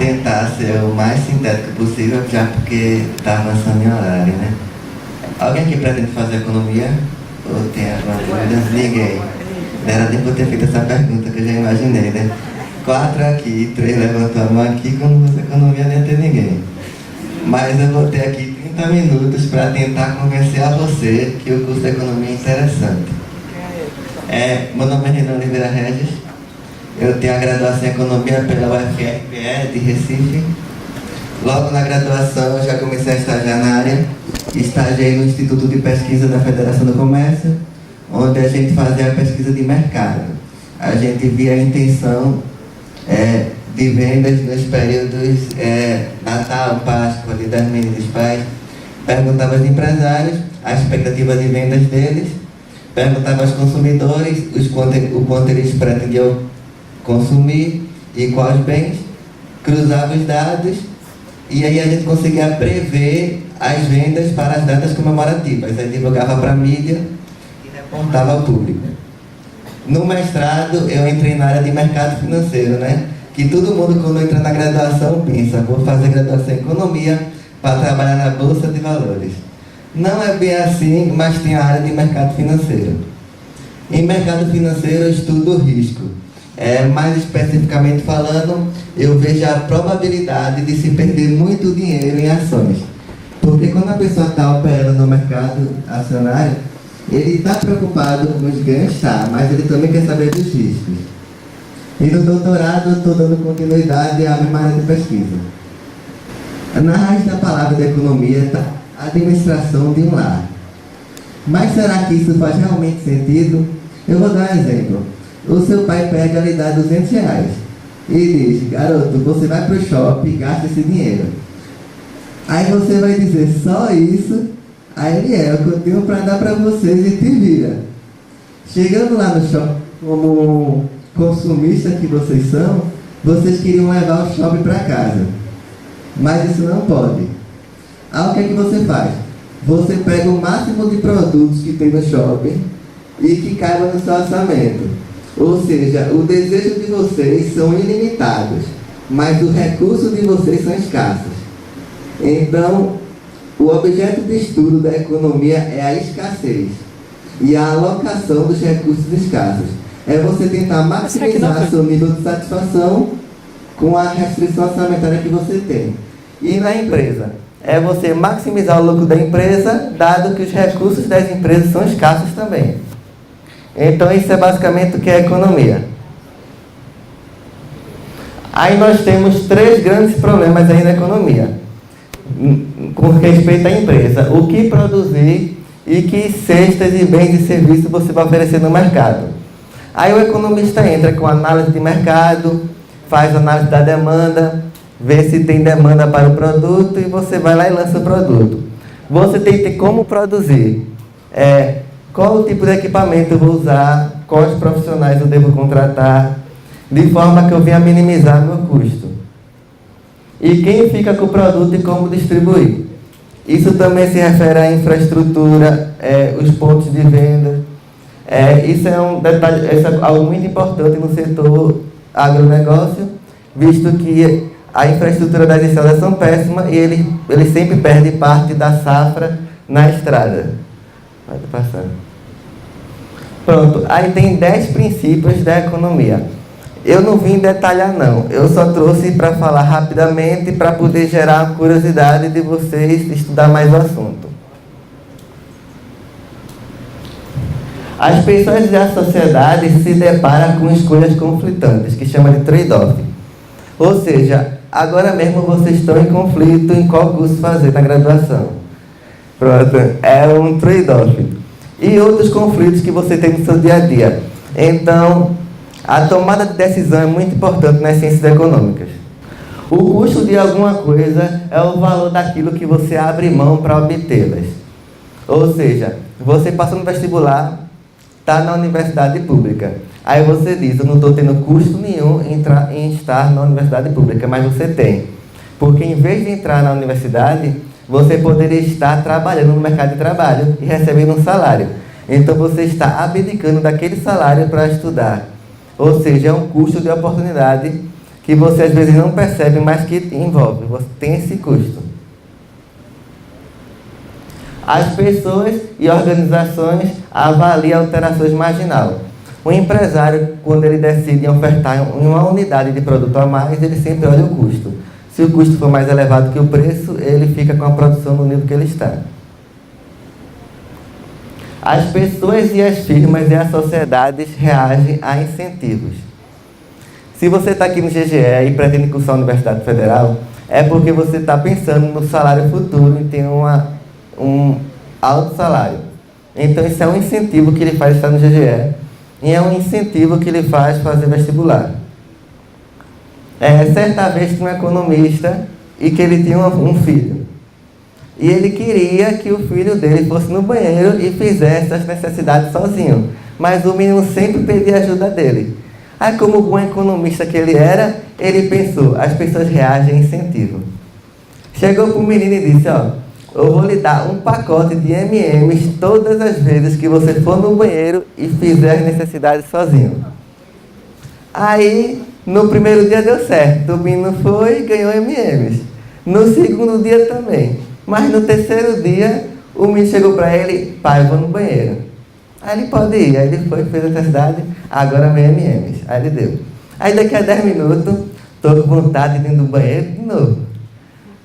tentar ser o mais sintético possível, já porque está avançando em horário, né? Alguém aqui pretende fazer economia? Ou tem alguma dúvida? Ninguém. Não era nem por ter feito essa pergunta que eu já imaginei, né? 4 aqui, 3 levantou a mão aqui, quando você economia nem ia ter ninguém. Mas eu vou ter aqui 30 minutos para tentar convencer a você que o curso de economia é interessante. Meu nome é Renan Oliveira Regis. Eu tenho a graduação em Economia pela UFRPE de Recife. Logo na graduação eu já comecei a estagiar na área. Estagiei no Instituto de Pesquisa da Federação do Comércio, onde a gente fazia a pesquisa de mercado. A gente via a intenção de vendas nos períodos Natal, Páscoa, Dia das Mães e dos Pais. Perguntava aos empresários a expectativa de vendas deles, perguntava aos consumidores o quanto eles pretendiam consumir e quais bens, cruzava os dados e aí a gente conseguia prever as vendas para as datas comemorativas. Aí divulgava para a mídia e reportava ao público. No mestrado eu entrei na área de mercado financeiro, né? Que todo mundo quando entra na graduação pensa, vou fazer graduação em economia para trabalhar na Bolsa de Valores. Não é bem assim, mas tem a área de mercado financeiro. Em mercado financeiro eu estudo o risco. Mais especificamente falando, eu vejo a probabilidade de se perder muito dinheiro em ações. Porque quando a pessoa está operando no mercado acionário, ele está preocupado com os ganhos, mas ele também quer saber dos riscos. E no doutorado eu estou dando continuidade à mesma área de pesquisa. Na raiz da palavra da economia está a administração de um lar. Mas será que isso faz realmente sentido? Eu vou dar um exemplo. O seu pai pega e lhe dá R$200 e diz, garoto, você vai para o shopping e gasta esse dinheiro. Aí você vai dizer, só isso? Aí ele eu continuo para dar para vocês e te vira. Chegando lá no shopping, como consumista que vocês são, vocês queriam levar o shopping para casa. Mas isso não pode. Aí o que é que você faz? Você pega o máximo de produtos que tem no shopping e que caibam no seu orçamento. Ou seja, o desejo de vocês são ilimitados, mas os recursos de vocês são escassos. Então, o objeto de estudo da economia é a escassez e a alocação dos recursos escassos. É você tentar maximizar seu nível de satisfação com a restrição orçamentária que você tem. E na empresa, é você maximizar o lucro da empresa, dado que os recursos das empresas são escassos também. Então, isso é basicamente o que é economia. Aí nós temos 3 grandes problemas aí na economia, com respeito à empresa. O que produzir e que cestas de bens e serviços você vai oferecer no mercado. Aí o economista entra com análise de mercado, faz análise da demanda, vê se tem demanda para o produto e você vai lá e lança o produto. Você tem que ter como produzir. Qual o tipo de equipamento eu vou usar, quais profissionais eu devo contratar, de forma que eu venha minimizar meu custo. E quem fica com o produto e como distribuir. Isso também se refere à infraestrutura, os pontos de venda. Isso é um detalhe, isso é algo muito importante no setor agronegócio, visto que a infraestrutura das estradas são péssimas e ele sempre perde parte da safra na estrada. Pode passar. Pronto, aí tem 10 princípios da economia. Eu não vim detalhar não, eu só trouxe para falar rapidamente para poder gerar a curiosidade de vocês estudar mais o assunto. As pessoas e a sociedade se deparam com escolhas conflitantes, que chama de trade-off. Ou seja, agora mesmo vocês estão em conflito em qual curso fazer na graduação. Pronto, é um trade-off. E outros conflitos que você tem no seu dia a dia. Então, a tomada de decisão é muito importante nas ciências econômicas. O custo de alguma coisa é o valor daquilo que você abre mão para obtê-las. Ou seja, você passou no vestibular, está na universidade pública. Aí você diz, eu não estou tendo custo nenhum em estar na universidade pública, mas você tem. Porque em vez de entrar na universidade, você poderia estar trabalhando no mercado de trabalho e recebendo um salário. Então você está abdicando daquele salário para estudar. Ou seja, é um custo de oportunidade que você às vezes não percebe, mas que envolve, você tem esse custo. As pessoas e organizações avaliam alterações marginal. O empresário, quando ele decide ofertar uma unidade de produto a mais, ele sempre olha o custo. Se o custo for mais elevado que o preço, ele fica com a produção no nível que ele está. As pessoas e as firmas e as sociedades reagem a incentivos. Se você está aqui no GGE e pretende cursar a Universidade Federal, é porque você está pensando no salário futuro e tem um alto salário. Então, isso é um incentivo que ele faz estar no GGE e é um incentivo que ele faz fazer vestibular. Certa vez tinha um economista e que ele tinha um filho. E ele queria que o filho dele fosse no banheiro e fizesse as necessidades sozinho. Mas o menino sempre pedia ajuda dele. Aí, como bom economista que ele era, ele pensou, as pessoas reagem a incentivo. Chegou para o menino e disse, ó, eu vou lhe dar um pacote de M&M's todas as vezes que você for no banheiro e fizer as necessidades sozinho. Aí, no primeiro dia deu certo, o menino foi e ganhou M&M's. No segundo dia também. Mas no terceiro dia, o menino chegou para ele, pai, eu vou no banheiro. Aí ele pode ir. Aí ele foi, fez a necessidade, agora meu M&M's. Aí ele deu. Aí daqui a 10 minutos, estou com vontade de ir no banheiro de novo.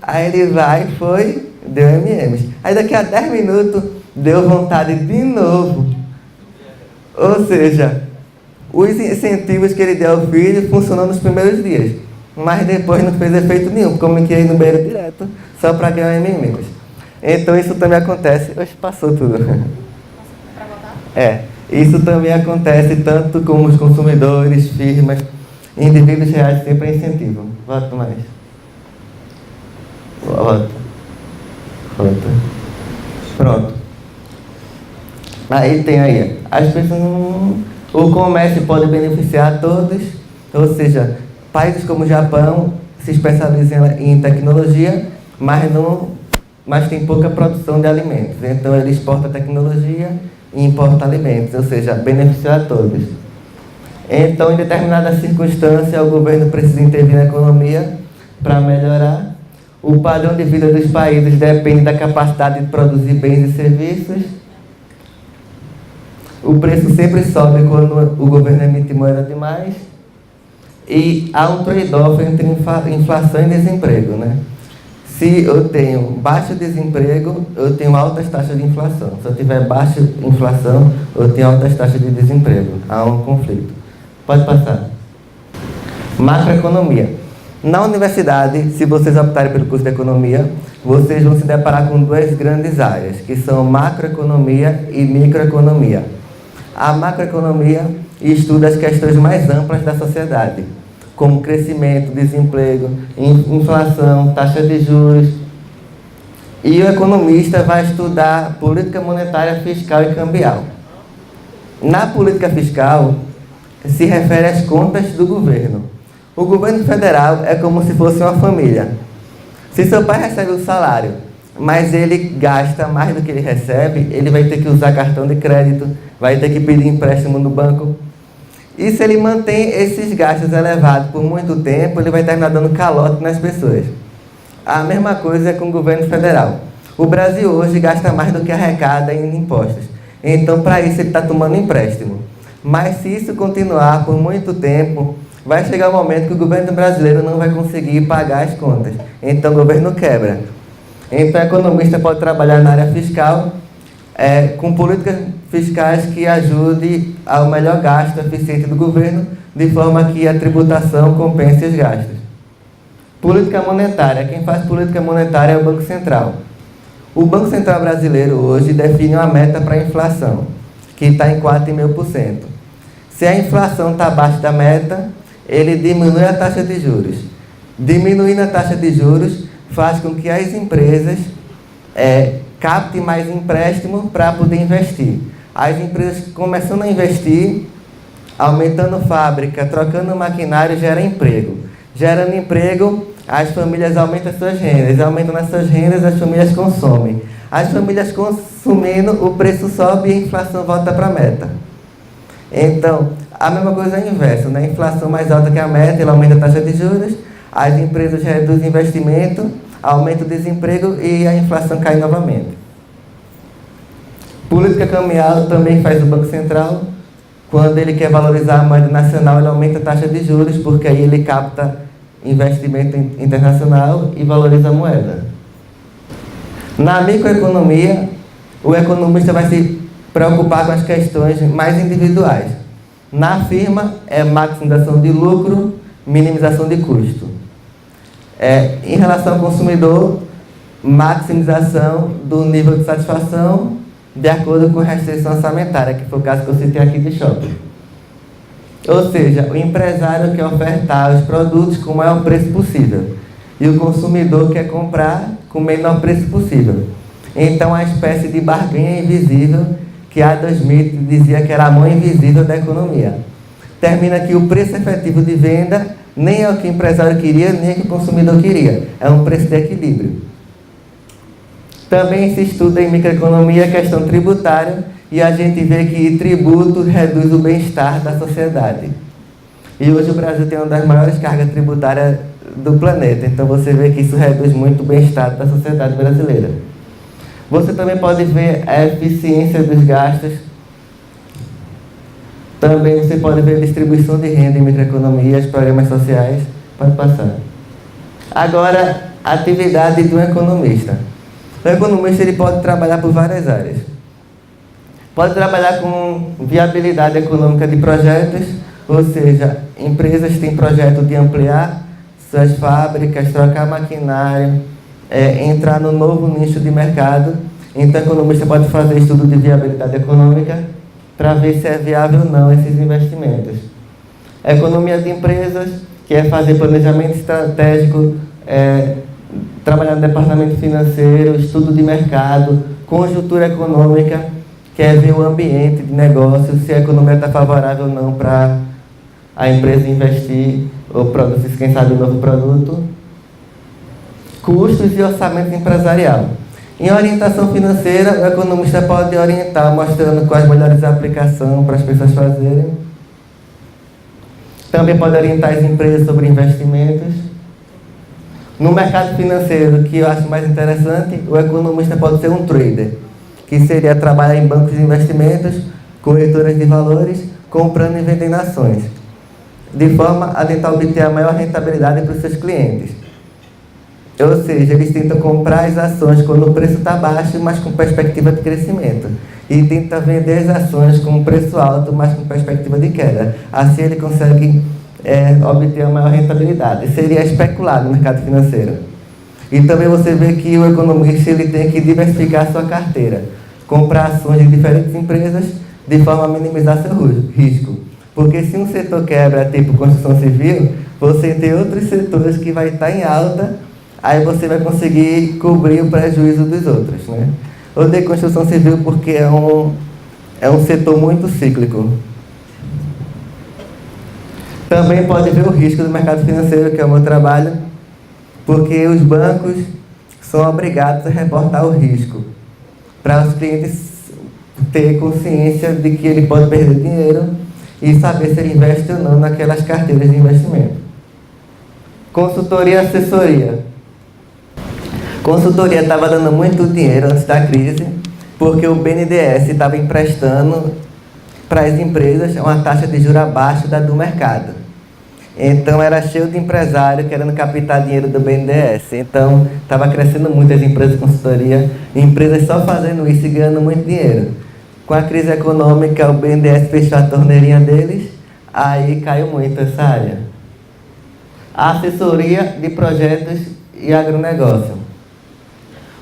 Aí ele vai, foi, deu M&M's. Aí daqui a 10 minutos, deu vontade de novo. Ou seja, os incentivos que ele deu ao filho funcionou nos primeiros dias. Mas depois não fez efeito nenhum, como ele queria ir no banheiro direto, só para ganhar M&M's. Então isso também acontece. Oxe, passou tudo. Isso também acontece tanto com os consumidores, firmas, indivíduos reais sempre a incentivo. Volta mais. Volta. Pronto. Aí tem aí. As pessoas, o comércio pode beneficiar todos, ou seja, países como o Japão se especializam em tecnologia, mas tem pouca produção de alimentos. Então ele exporta tecnologia e importa alimentos, ou seja, beneficia a todos. Então, em determinada circunstância, o governo precisa intervir na economia para melhorar. O padrão de vida dos países depende da capacidade de produzir bens e serviços. O preço sempre sobe quando o governo emite moeda demais. E há um trade-off entre inflação e desemprego, né? Se eu tenho baixo desemprego, eu tenho altas taxas de inflação. Se eu tiver baixa inflação, eu tenho altas taxas de desemprego. Há um conflito. Pode passar. Macroeconomia. Na universidade, se vocês optarem pelo curso de economia, vocês vão se deparar com duas grandes áreas, que são macroeconomia e microeconomia. A macroeconomia estuda as questões mais amplas da sociedade, como crescimento, desemprego, inflação, taxa de juros. E o economista vai estudar política monetária, fiscal e cambial. Na política fiscal, se refere às contas do governo. O governo federal é como se fosse uma família. Se seu pai recebe um salário, mas ele gasta mais do que ele recebe, ele vai ter que usar cartão de crédito, vai ter que pedir empréstimo no banco. E se ele mantém esses gastos elevados por muito tempo, ele vai terminar dando calote nas pessoas. A mesma coisa é com o governo federal. O Brasil hoje gasta mais do que arrecada em impostos. Então, para isso, ele está tomando empréstimo. Mas se isso continuar por muito tempo, vai chegar um momento que o governo brasileiro não vai conseguir pagar as contas. Então, o governo quebra. Então, o economista pode trabalhar na área fiscal, com políticas fiscais que ajudem ao melhor gasto eficiente do governo, de forma que a tributação compense os gastos. Política monetária. Quem faz política monetária é o Banco Central. O Banco Central brasileiro hoje define uma meta para a inflação, que está em 4,5%. Se a inflação está abaixo da meta, ele diminui a taxa de juros. Diminuindo a taxa de juros faz com que as empresas captem mais empréstimo para poder investir. As empresas começando a investir, aumentando fábrica, trocando maquinário, gera emprego. Gerando emprego, as famílias aumentam as suas rendas. Aumentando as suas rendas, as famílias consomem. As famílias consumindo, o preço sobe e a inflação volta para a meta. Então, A mesma coisa é o inverso, né? Inflação mais alta que a meta, ela aumenta a taxa de juros, as empresas reduzem investimento, aumenta o desemprego e a inflação cai novamente. Política cambial também faz o Banco Central. Quando ele quer valorizar a moeda nacional, ele aumenta a taxa de juros, porque aí ele capta investimento internacional e valoriza a moeda. Na microeconomia, o economista vai se preocupar com as questões mais individuais. Na firma, é maximização de lucro, minimização de custo. Em relação ao consumidor, maximização do nível de satisfação de acordo com a restrição orçamentária, que foi o caso que eu citei aqui de shopping. Ou seja, o empresário quer ofertar os produtos com o maior preço possível e o consumidor quer comprar com o menor preço possível. Então, a espécie de barganha invisível que Adam Smith dizia que era a mão invisível da economia. Termina que o preço efetivo de venda nem é o que o empresário queria, nem é o que o consumidor queria. É um preço de equilíbrio. Também se estuda em microeconomia a questão tributária e a gente vê que tributo reduz o bem-estar da sociedade. E hoje o Brasil tem uma das maiores cargas tributárias do planeta, então você vê que isso reduz muito o bem-estar da sociedade brasileira. Você também pode ver a eficiência dos gastos. Também você pode ver a distribuição de renda em microeconomia, os programas sociais. Pode passar. Agora, a atividade do economista. O economista ele pode trabalhar por várias áreas. Pode trabalhar com viabilidade econômica de projetos, ou seja, empresas têm projeto de ampliar suas fábricas, trocar maquinário, entrar no novo nicho de mercado. Então, o economista pode fazer estudo de viabilidade econômica para ver se é viável ou não esses investimentos. A economia de empresas, que é fazer planejamento estratégico, trabalhar no departamento financeiro, estudo de mercado, conjuntura econômica, que é ver o ambiente de negócio, se a economia está favorável ou não para a empresa investir ou produzir, quem sabe, um novo produto. Custos e orçamento empresarial. Em orientação financeira, o economista pode orientar, mostrando quais melhores aplicações para as pessoas fazerem. Também pode orientar as empresas sobre investimentos. No mercado financeiro, que eu acho mais interessante, o economista pode ser um trader, que seria trabalhar em bancos de investimentos, corretoras de valores, comprando e vendendo ações, de forma a tentar obter a maior rentabilidade para os seus clientes. Ou seja, eles tentam comprar as ações quando o preço está baixo, mas com perspectiva de crescimento. E tentam vender as ações com um preço alto, mas com perspectiva de queda. Assim ele consegue obter a maior rentabilidade. Seria especular no mercado financeiro. E também você vê que o economista ele tem que diversificar a sua carteira. Comprar ações de diferentes empresas de forma a minimizar seu risco. Porque se um setor quebra, tipo construção civil, você tem outros setores que vai estar em alta, aí você vai conseguir cobrir o prejuízo dos outros, né? Eu odeio construção civil porque é um setor muito cíclico. Também pode ver o risco do mercado financeiro, que é o meu trabalho, porque os bancos são obrigados a reportar o risco, para os clientes ter consciência de que ele pode perder dinheiro e saber se ele investe ou não naquelas carteiras de investimento. Consultoria e assessoria. Consultoria estava dando muito dinheiro antes da crise, porque o BNDES estava emprestando para as empresas uma taxa de juros abaixo da do mercado. Então era cheio de empresário querendo captar dinheiro do BNDES. Então estava crescendo muito as empresas de consultoria, empresas só fazendo isso e ganhando muito dinheiro. Com a crise econômica, o BNDES fechou a torneirinha deles, aí caiu muito essa área. A assessoria de projetos e agronegócio.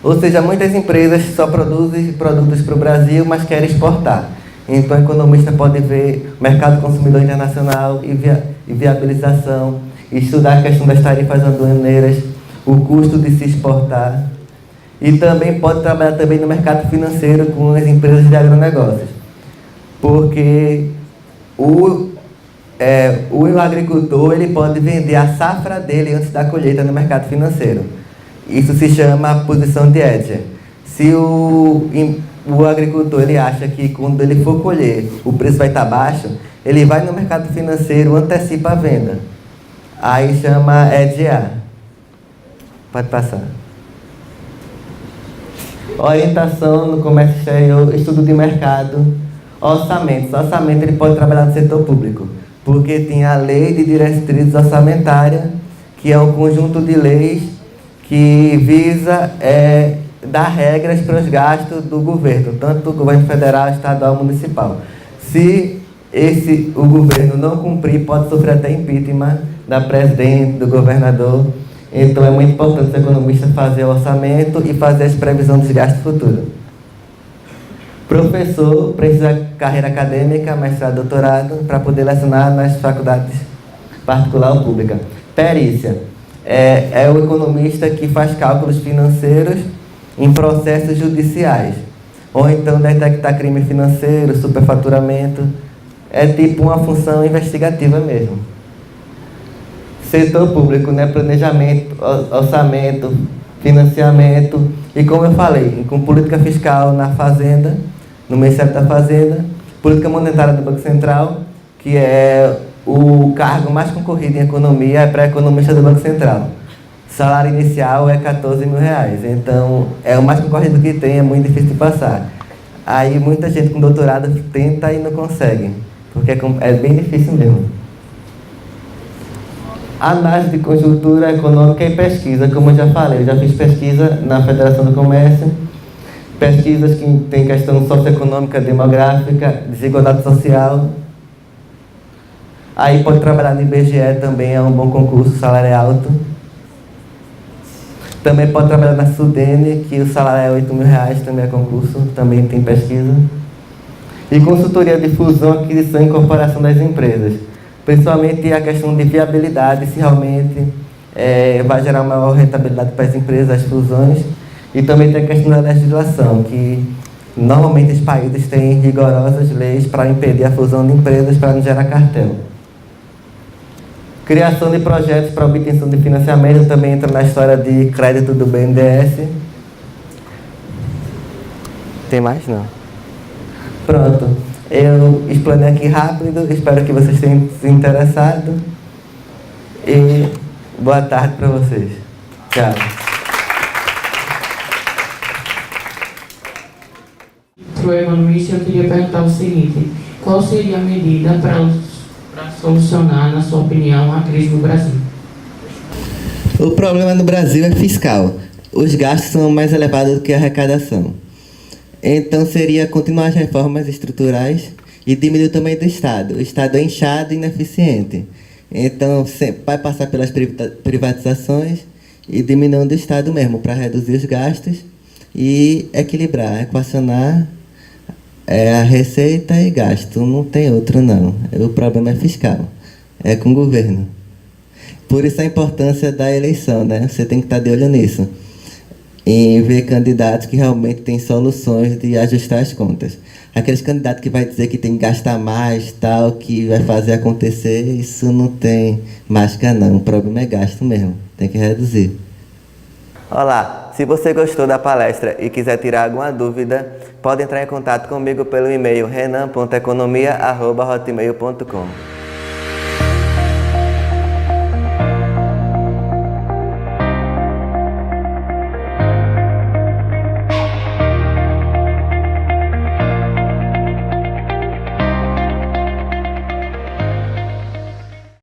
Ou seja, muitas empresas só produzem produtos para o Brasil, mas querem exportar. Então, o economista pode ver o mercado consumidor internacional e viabilização, estudar a questão das tarifas aduaneiras, o custo de se exportar. E também pode trabalhar também no mercado financeiro com as empresas de agronegócios. Porque o agricultor ele pode vender a safra dele antes da colheita no mercado financeiro. Isso se chama posição de hedge. Se o o agricultor ele acha que quando ele for colher o preço vai estar baixo, ele vai no mercado financeiro, antecipa a venda. Aí chama EDA. Pode passar. Orientação no comércio exterior, estudo de mercado, orçamento. Orçamento ele pode trabalhar no setor público, porque tem a lei de diretrizes orçamentárias, que é um conjunto de leis que visa dar regras para os gastos do governo, tanto do governo federal, estadual, municipal. Se o governo não cumprir, pode sofrer até impeachment da presidente, do governador. Então é muito importante o economista fazer o orçamento e fazer as previsões dos gastos futuros. Professor precisa de carreira acadêmica, mestrado, doutorado, para poder lecionar nas faculdades particular ou pública. Perícia é o economista que faz cálculos financeiros em processos judiciais, ou então detectar crime financeiro, superfaturamento. É tipo uma função investigativa mesmo. Setor público, né? Planejamento, orçamento, financiamento e, como eu falei, com política fiscal na Fazenda, no Ministério da Fazenda, política monetária do Banco Central, que é o cargo mais concorrido em economia, é para economista do Banco Central. Salário inicial é R$14 mil, então é o mais concorrido que tem, é muito difícil de passar. Aí muita gente com doutorado tenta e não consegue, porque é bem difícil mesmo. Análise de conjuntura econômica e pesquisa, como eu já falei, eu já fiz pesquisa na Federação do Comércio, pesquisas que tem questão socioeconômica, demográfica, desigualdade social. Aí pode trabalhar no IBGE também, é um bom concurso, o salário é alto. Também pode trabalhar na Sudene, que o salário é R$8 mil, também é concurso, também tem pesquisa. E consultoria de fusão, aquisição e incorporação das empresas. Principalmente a questão de viabilidade, se realmente vai gerar maior rentabilidade para as empresas, as fusões. E também tem a questão da legislação, que normalmente os países têm rigorosas leis para impedir a fusão de empresas para não gerar cartel. Criação de projetos para obtenção de financiamento também entra na história de crédito do BNDES. Tem mais? Não. Pronto. Eu explanei aqui rápido, espero que vocês tenham se interessado. E boa tarde para vocês. Tchau. Para o economista, eu queria perguntar o seguinte: qual seria a medida para solucionar, na sua opinião, a crise no Brasil? O problema no Brasil é fiscal. Os gastos são mais elevados do que a arrecadação. Então seria continuar as reformas estruturais e diminuir o tamanho do Estado. O Estado é inchado e ineficiente. Então vai passar pelas privatizações e diminuindo o Estado mesmo, para reduzir os gastos e equilibrar, equacionar a receita e gasto. Não tem outro não. O problema é fiscal. É com o governo. Por isso a importância da eleição, né? Você tem que estar de olho nisso. E ver candidatos que realmente têm soluções de ajustar as contas. Aqueles candidatos que vai dizer que tem que gastar mais, tal, que vai fazer acontecer, isso não tem mágica não. O problema é gasto mesmo. Tem que reduzir. Olá, se você gostou da palestra e quiser tirar alguma dúvida, pode entrar em contato comigo pelo e-mail renan.economia@hotmail.com.